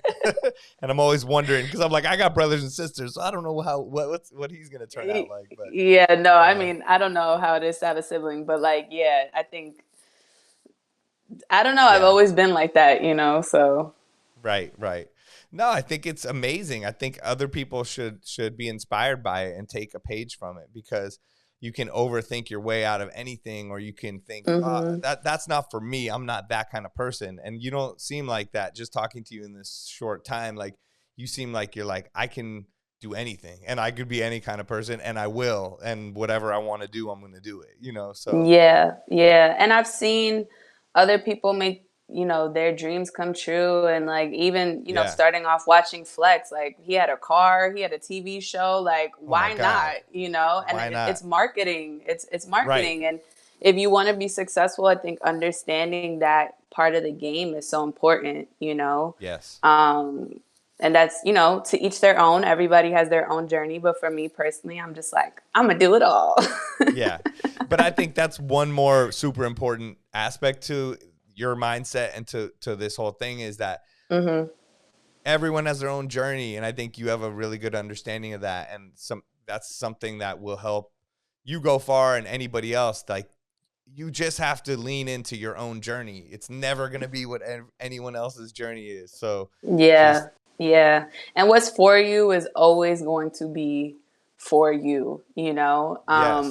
and I'm always wondering because I'm like I got brothers and sisters, so I don't know what he's gonna turn out like. But Yeah, no, I uh, mean, I don't know how it is to have a sibling, but like, yeah, I don't know. I've yeah, always been like that, so. right, right. No, I think it's amazing. I think other people should be inspired by it and take a page from it because you can overthink your way out of anything, or you can think Mhm. that's not for me. I'm not that kind of person, and you don't seem like that. Just talking to you in this short time, like you seem like you're like I can do anything, and I could be any kind of person, and I will, and whatever I want to do, I'm going to do it. So Yeah, yeah. And I've seen other people make, their dreams come true. And like, even, yeah. starting off watching Flex, like he had a car, he had a TV show, like, Oh my why God, not? And why it's not? marketing. It's Right. marketing. And if you want to be successful, I think understanding that part of the game is so important. Yes. Um, and that's, to each their own. Everybody has their own journey. But for me personally, I'm just like, I'm gonna do it all. Yeah. But I think that's one more super important aspect to your mindset and to this whole thing is that Hmm. everyone has their own journey, and I think you have a really good understanding of that, and that's something that will help you go far and anybody else. Like you just have to lean into your own journey. It's never going to be what anyone else's journey is. So just Yeah, yeah. And what's for you is always going to be for you. I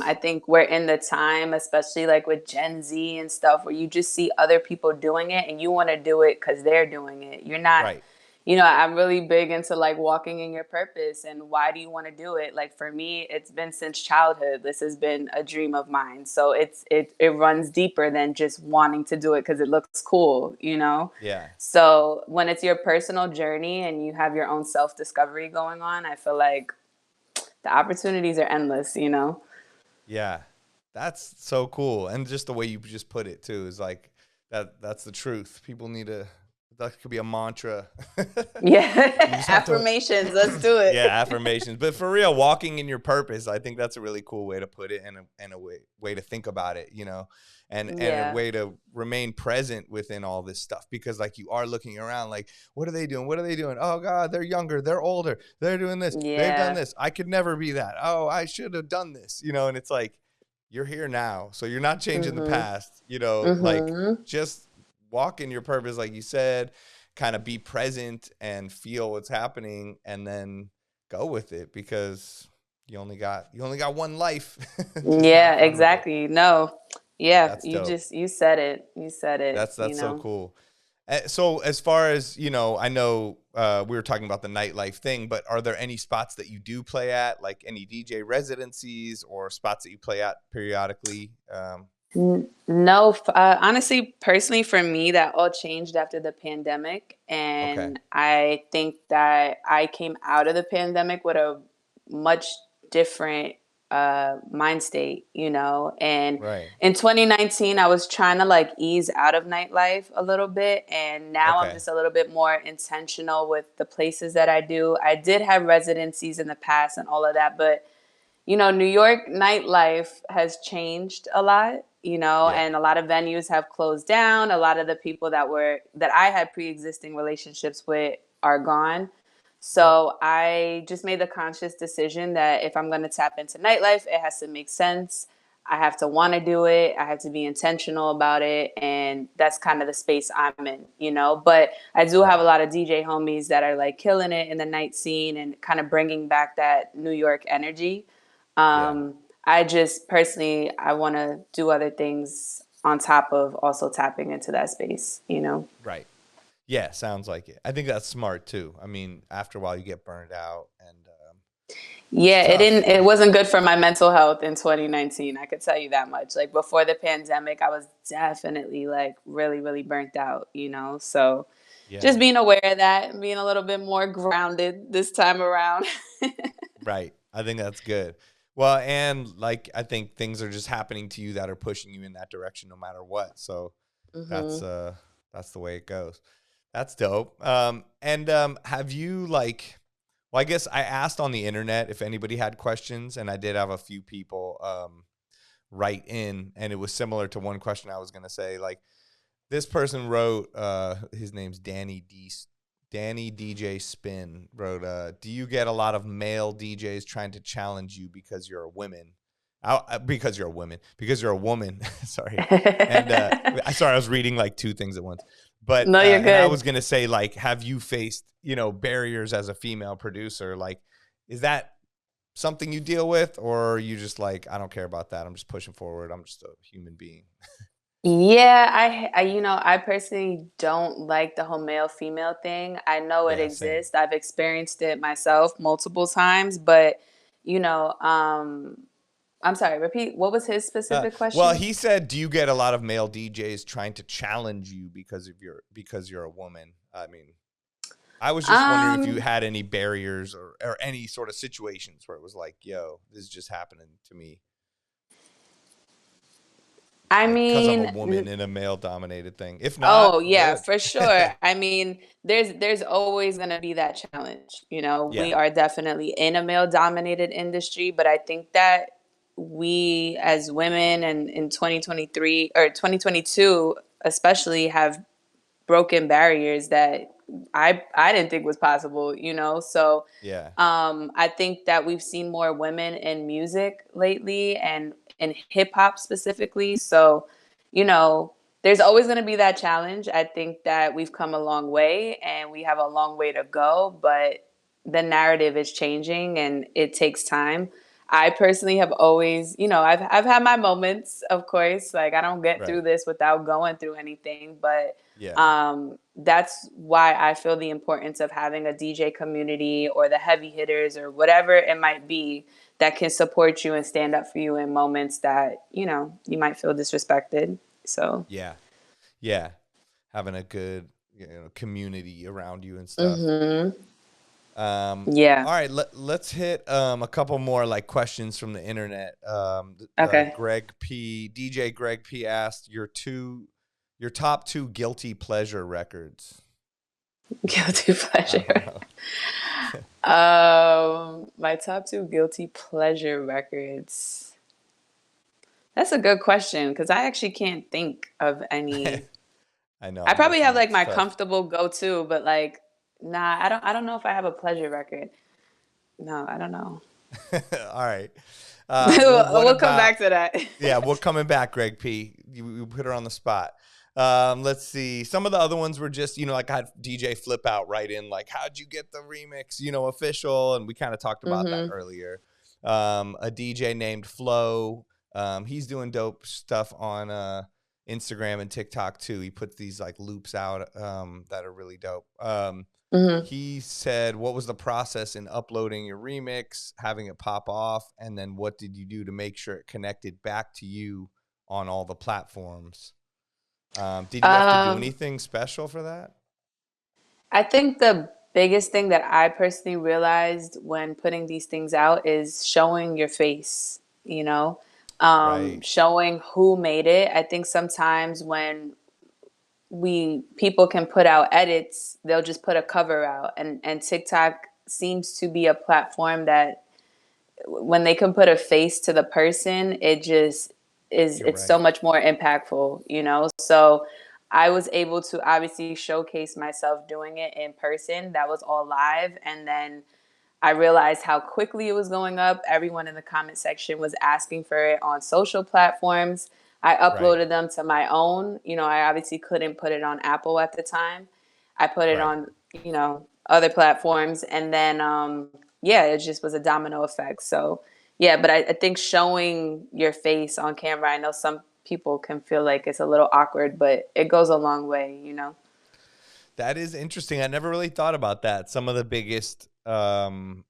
yes. think we're in the time, especially like with Gen Z and stuff, where you just see other people doing it and you want to do it because they're doing it. You're not, Right. I'm really big into like walking in your purpose and why do you want to do it? Like for me, it's been since childhood. This has been a dream of mine. So it runs deeper than just wanting to do it because it looks cool. Yeah. So when it's your personal journey and you have your own self-discovery going on, I feel like the opportunities are endless. Yeah. That's so cool. And just the way you just put it too is like that's the truth. People need to that could be a mantra. Yeah. Affirmations. Let's do it. Yeah, affirmations. But for real, walking in your purpose, I think that's a really cool way to put it, and a way to think about it, you know, and a way to remain present within all this stuff, because like you are looking around like, what are they doing? What are they doing? Oh God, they're younger, they're older, they're doing this, they've done this. I could never be that. Oh, I should have done this, you know, and it's like, you're here now. So you're not changing the past, you know, like just walk in your purpose, like you said, kind of be present and feel what's happening, and then go with it, because you only got one life. Yeah, exactly. No. Yeah, That's you dope. you said it. You said it. That's you so know? cool. So as far as, you know, I know we were talking about the nightlife thing, but are there any spots that you do play at, like any DJ residencies or spots that you play at periodically? No, honestly, personally, for me, that all changed after the pandemic. Okay. And I think that I came out of the pandemic with a much different mind state, you know. And Right. in 2019, I was trying to like ease out of nightlife a little bit. And now I'm Okay. just a little bit more intentional with the places that I do. I did have residencies in the past and all of that, but you know, New York nightlife has changed a lot, you know, Yeah. and a lot of venues have closed down. A lot of the people that I had pre-existing relationships with are gone. Yep. So I just made the conscious decision that if I'm going to tap into nightlife, it has to make sense. I have to want to do it. I have to be intentional about it. And that's kind of the space I'm in, you know. But I do have a lot of DJ homies that are like killing it in the night scene and kind of bringing back that New York energy. Yeah. I just personally, I want to do other things on top of also tapping into that space, you know? Right. Yeah, sounds like it. I think that's smart too. I mean, after a while you get burned out, and Yeah, tough. it wasn't good for my mental health in 2019. I could tell you that much. Like before the pandemic, I was definitely like really, really burnt out, you know? So Yeah. just being aware of that and being a little bit more grounded this time around. Right. I think that's good. Well, and like I think things are just happening to you that are pushing you in that direction no matter what. So that's the way it goes. That's dope. And have you like, well, I guess I asked on the internet if anybody had questions, and I did have a few people write in, and it was similar to one question I was going to say. Like this person wrote, his name's Danny DJ Spin wrote, do you get a lot of male DJs trying to challenge you because you're a woman? Because you're a woman. Sorry. And sorry, I was reading like two things at once. But No, you're good. and I was gonna say, like, have you faced, you know, barriers as a female producer? Like, is that something you deal with, or are you just like, I don't care about that, I'm just pushing forward, I'm just a human being? Yeah, you know, I personally don't like the whole male female thing. I know it Yeah, same. exists. I've experienced it myself multiple times, but you know, I'm sorry, repeat. What was his specific Well, question? he said, do you get a lot of male DJs trying to challenge you because you're a woman? I mean, I was just wondering if you Um, had any barriers or any sort of situations where it was like, yo, this is just happening to me, I like because I'm a mean, woman in a male dominated thing. If not, oh yeah, good. for sure. I mean, there's always going to be that challenge. You know, we Yeah. are definitely in a male dominated industry, but I think that we as women and in 2023 or 2022 especially have broken barriers that I didn't think was possible, you know. So Yeah. I think that we've seen more women in music lately and in hip hop specifically. So, you know, there's always going to be that challenge. I think that we've come a long way and we have a long way to go, but the narrative is changing and it takes time. I personally have always, you know, I've had my moments, of course. Like I don't get Right. through this without going through anything, but Yeah. that's why I feel the importance of having a DJ community or the heavy hitters or whatever it might be that can support you and stand up for you in moments that, you know, you might feel disrespected. So, Yeah. Yeah. Having a good, you know, community around you and stuff. mhm. All Yeah. right, let's hit a couple more like questions from the internet. Okay. DJ Greg P asked your top two guilty pleasure records. Guilty I don't pleasure. know. My top two guilty pleasure records. That's a good question because I actually can't think of any. I know I I'm probably have looking. like It's my tough. comfortable go-to, but like, nah, I don't know if I have a pleasure record. No, I don't know. All right. Well, what We'll come about? back to that. Yeah, we're coming back, Greg P. You put her on the spot. Let's see. Some of the other ones were just, like I had DJ Flip Out right in, like, how'd you get the remix, official? And we kind of talked about that Hmm. earlier. A DJ named Flo. He's doing dope stuff on Instagram and TikTok too. He puts these like loops out that are really dope. Hmm. He said, what was the process in uploading your remix, having it pop off, and then what did you do to make sure it connected back to you on all the platforms? Did you have to do Um, anything special for that? I think the biggest thing that I personally realized when putting these things out is showing your face, Right, showing who made it. I think sometimes when we people can put out edits, they'll just put a cover out, and TikTok seems to be a platform that when they can put a face to the person, it just is, you're it's so right. much more impactful. So I was able to obviously showcase myself doing it in person. That was all live. And then I realized how quickly it was going up. Everyone in the comment section was asking for it on social platforms. I Right, uploaded them to my own. I obviously couldn't put it on Apple at the time. I put it right. on, other platforms. And then, yeah, it just was a domino effect. So, yeah, but I think showing your face on camera, I know some people can feel like it's a little awkward, but it goes a long way. That is interesting. I never really thought about that. Some of the biggest blend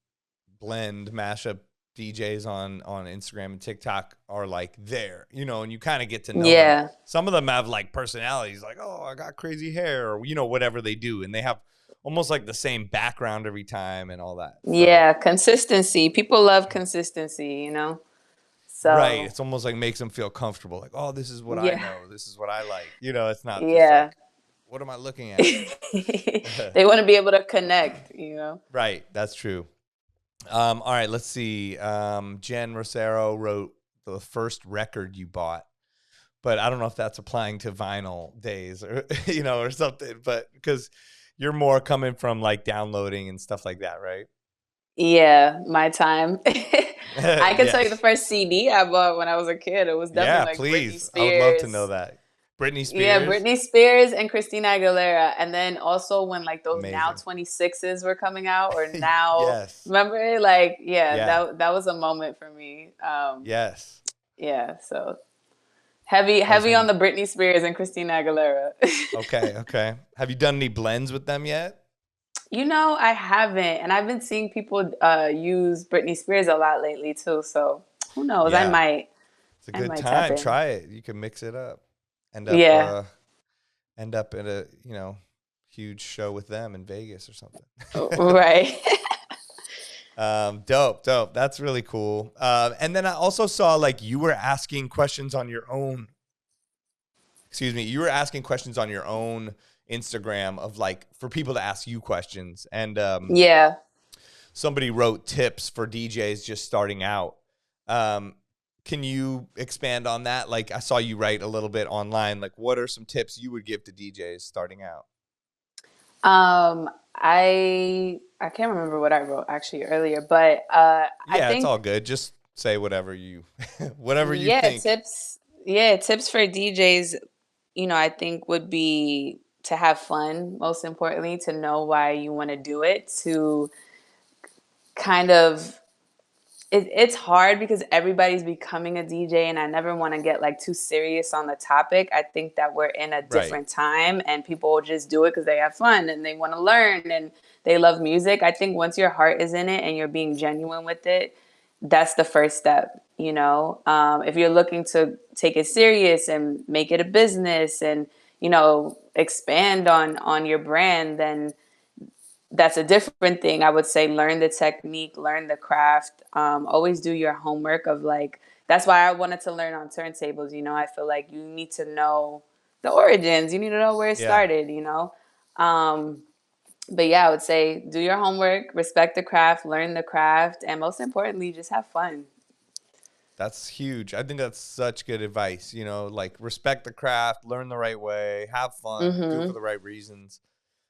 mashup DJs on Instagram and TikTok are like there, and you kind of get to know them. Yeah. Some of them have like personalities, like, oh, I got crazy hair, or whatever they do, and they have almost like the same background every time and all that. So Yeah, consistency. People love consistency. right, So, it's almost like makes them feel comfortable, like, oh, this is what I yeah. know, this is what I like. It's not just Yeah. like, what am I looking at? They want to be able to connect. Right, that's true. All right, let's see. Jen Rosero wrote the first record you bought, but I don't know if that's applying to vinyl days or or something. But because you're more coming from like downloading and stuff like that, right? Yeah, my time. I can tell you the Yes. first CD I bought when I was a kid. It was definitely Yeah, like Britney please. I would love to know Spears. that. Britney Yeah, Spears, Britney Spears and Christina Aguilera. And then also when like those Now amazing. 26s were coming out, or now, Yes. remember? Like, yeah, Yeah. that was a moment for me. Yes. Yeah, so heavy I was heavy on gonna. the Britney Spears and Christina Aguilera. Okay. Okay. Have you done any blends with them yet? I haven't, and I've been seeing people use Britney Spears a lot lately too. So who knows? I Yeah. might, It's a I good might tap time. in. Try it. You can mix it up. End up Yeah, uh end up at a, huge show with them in Vegas or something. right. Dope, dope. That's really cool. And then I also saw like you were asking questions on your own. Excuse me. You were asking questions on your own Instagram of like for people to ask you questions. And Yeah. somebody wrote tips for DJs just starting out. Um, can you expand on that? Like I saw you write a little bit online. Like what are some tips you would give to DJs starting out? I can't remember what I wrote actually earlier, but I Yeah, it's think, all good. Just say whatever you whatever you yeah, think. tips. Yeah, tips for DJs. I think would be to have fun. Most importantly, to know why you want to do it. To kind of it's hard because everybody's becoming a DJ, and I never want to get like too serious on the topic. I think that we're in a Right. different time, and people will just do it because they have fun and they want to learn and they love music. I think once your heart is in it and you're being genuine with it, that's the first step. If you're looking to take it serious and make it a business and expand on your brand, then that's a different thing. I would say learn the technique, learn the craft. Always do your homework of like, that's why I wanted to learn on turntables. I feel like you need to know the origins. You need to know where it Yeah. started. Um, But yeah, I would say do your homework, respect the craft, learn the craft, and most importantly, just have fun. That's huge. I think that's such good advice. Like respect the craft, learn the right way, have fun, do it for the right reasons.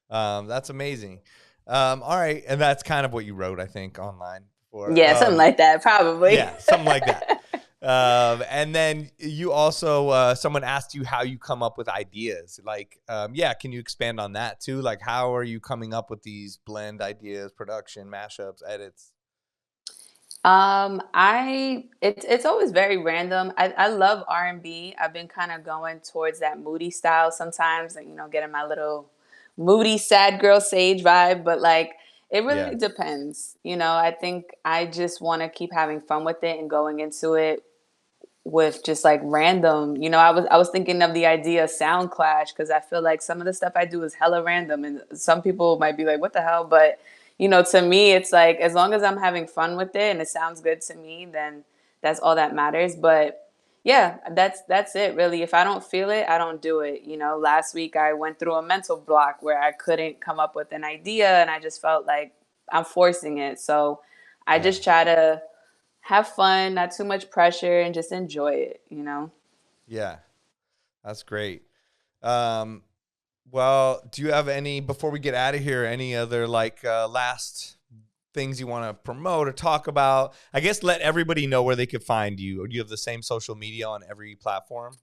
That's amazing. All right. And that's kind of what you wrote, I think, online before. Yeah, something like that, probably. Yeah, something like that. And then you also, someone asked you how you come up with ideas. Like, can you expand on that too? Like, how are you coming up with these blend ideas, production, mashups, edits? It's always very random. I love R&B. I've been kind of going towards that moody style sometimes, and getting my little moody sad girl Saige vibe. But like, it really depends. I think I just want to keep having fun with it and going into it with just like random. I was thinking of the idea of sound clash because I feel like some of the stuff I do is hella random, and some people might be like, "What the hell?" But to me, it's like as long as I'm having fun with it and it sounds good to me, then that's all that matters. But yeah, that's it really. If I don't feel it, I don't do it. Last week I went through a mental block where I couldn't come up with an idea, and I just felt like I'm forcing it. So I just try to have fun, not too much pressure, and just enjoy it. Yeah, that's great. Well, do you have before we get out of here, any other last things you want to promote or talk about? I guess let everybody know where they could find you. Or do you have the same social media on every platform?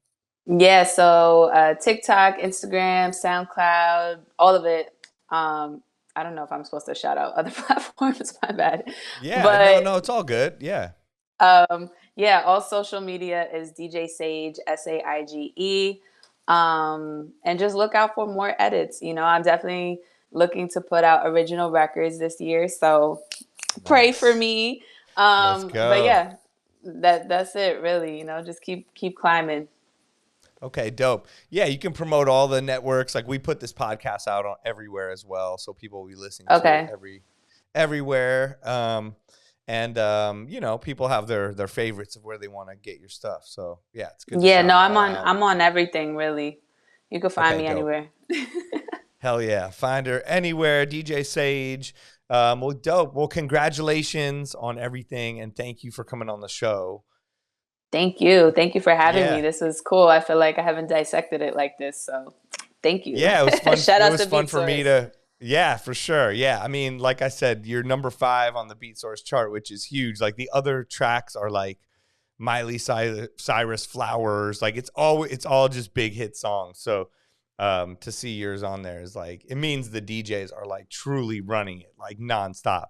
Yeah, so TikTok, Instagram, SoundCloud, all of it. I don't know if I'm supposed to shout out other platforms. My bad. Yeah, but, no, it's all good. Yeah. All social media is DJ Saige, Saige. And just look out for more edits. I'm definitely looking to put out original records this year, so pray for me. Let's go. But yeah, that's it really. Just keep climbing. Okay, dope. Yeah, you can promote all the networks. Like we put this podcast out on everywhere as well, so people will be listening to it everywhere. People have their favorites of where they want to get your stuff. So yeah, it's good. Yeah, no, I'm on everything really. You can find me dope. anywhere. Hell yeah, find her anywhere. DJ Saige. Well, dope. Well, congratulations on everything, and thank you for coming on the show. Thank you for having me. This is cool. I feel like I haven't dissected it like this, so thank you. Yeah, it was fun. Shout out to Beatsource. Fun for me to. Yeah, for sure. Yeah, I mean, like I said, you're number 5 on the Beatsource chart, which is huge. Like the other tracks are like Miley Cyrus, Flowers. Like it's all just big hit songs. So to see yours on there is like, it means the DJs are like truly running it like nonstop.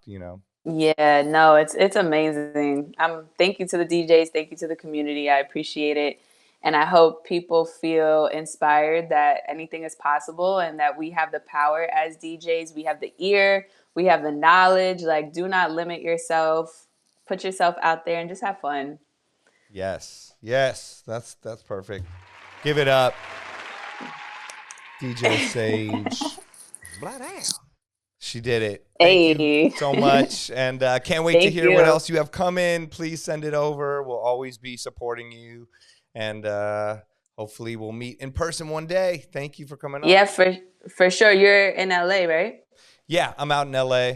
Yeah, no, it's amazing. Thank you to the DJs, thank you to the community. I appreciate it. And I hope people feel inspired that anything is possible and that we have the power as DJs. We have the ear, we have the knowledge. Like, do not limit yourself. Put yourself out there and just have fun. Yes, that's perfect. Give it up, DJ Saige. She did it. Thank you so much. And can't wait to hear what else you have coming. Please send it over. We'll always be supporting you. And hopefully we'll meet in person one day. Thank you for coming on. Yeah, for sure. You're in LA, right? Yeah, I'm out in LA.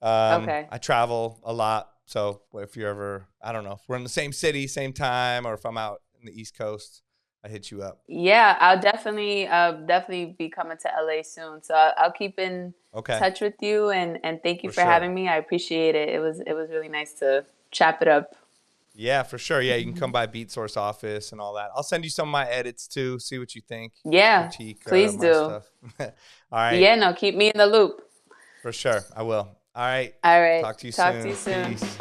Okay. I travel a lot. So if you're ever, I don't know, if we're in the same city, same time, or if I'm out in the East Coast, I hit you up. Yeah, I'll definitely be coming to LA soon. So I'll keep in touch with you, and thank you for having me. I appreciate it. It was really nice to chop it up. Yeah, for sure. Yeah, you can come by Beatsource office and all that. I'll send you some of my edits too. See what you think. Yeah, please do. Stuff. All right. Yeah, no, keep me in the loop. For sure, I will. All right. Talk to you soon. Peace.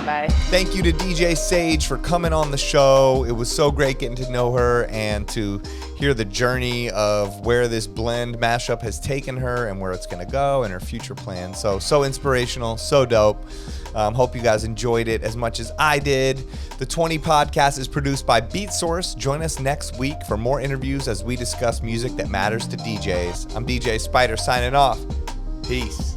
Bye. Thank you to DJ Saige for coming on the show. It was so great getting to know her and to hear the journey of where this blend mashup has taken her and where it's going to go and her future plans. So inspirational, so dope. Hope you guys enjoyed it as much as I did. The 20 podcast is produced by Beatsource. Join us next week for more interviews as we discuss music that matters to DJs. I'm DJ Spider signing off. Peace.